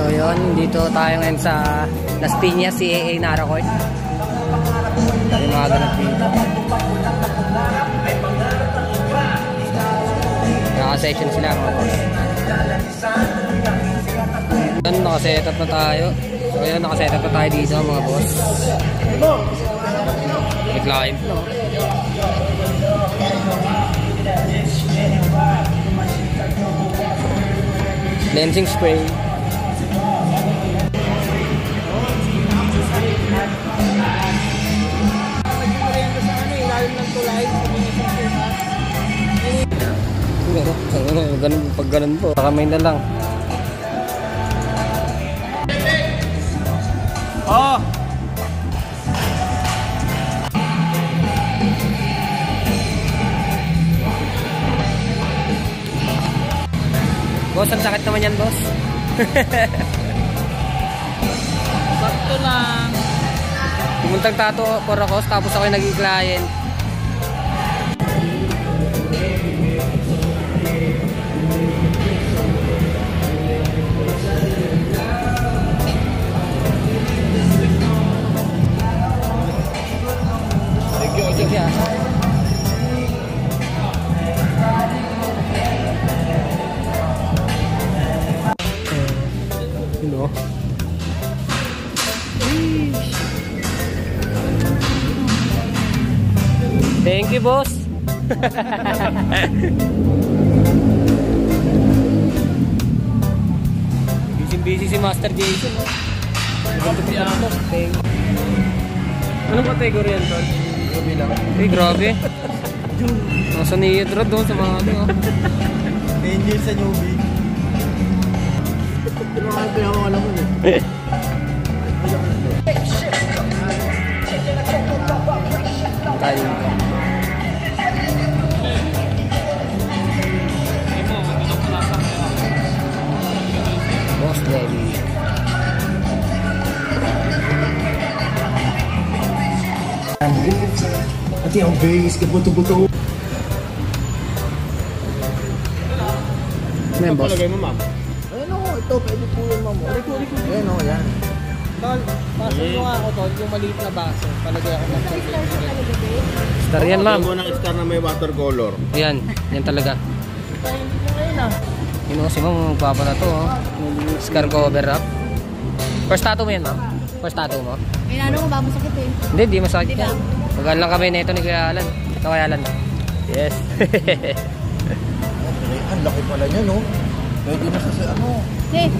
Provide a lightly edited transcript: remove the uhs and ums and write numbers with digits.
So yun, dito tayo ngayon sa Las Piñas, CAA Naracourt. Yung mga ganap dito. Naka-session sila mga boss. Yun, naka-setup na tayo. So yun, naka-setup na tayo dito mga boss. May climb, no? Lensing spray. Ganun, pag ganun po, kamay na lang. Oh! Boss, ang sakit naman yan, boss. Sakto lang. Pumuntang tato for a cause, tapos ako yung naging client. Thank you. No. Thank you, boss. Busy si Master Jason. Anong category yan, Tol? Grabe lang. Eh, grabe. Nasa Neodrod doon sa mga ano. 10 years sa newbie. Ano ka ito yung alam mo eh? Tayo. Boss Debbie. Ati ang base, kabuto-buto. Ano yan, boss? Palagay mo, ma'am? Ayun o, ito, pwede po yun, ma'am. Ayun o, yan. Tol, baso mo nga ako, Tol, yung maliit na baso. Palagay ako ng Star yan, ma'am. Ito mo ng star na may watercolor. Yan, yan talaga. Yun o, si ma'am, magpapala to. Oh. Scar cover up. First tattoo mo yan, ma'am? First tattoo mo? May ano ko ba masakit eh? Hindi, di masakit yan. Magal lang kami na ito ni Kuya Alan. Ito Kuya Alan. Yes. Ang laki pala niya, no? Pwede na sa ano? Eh,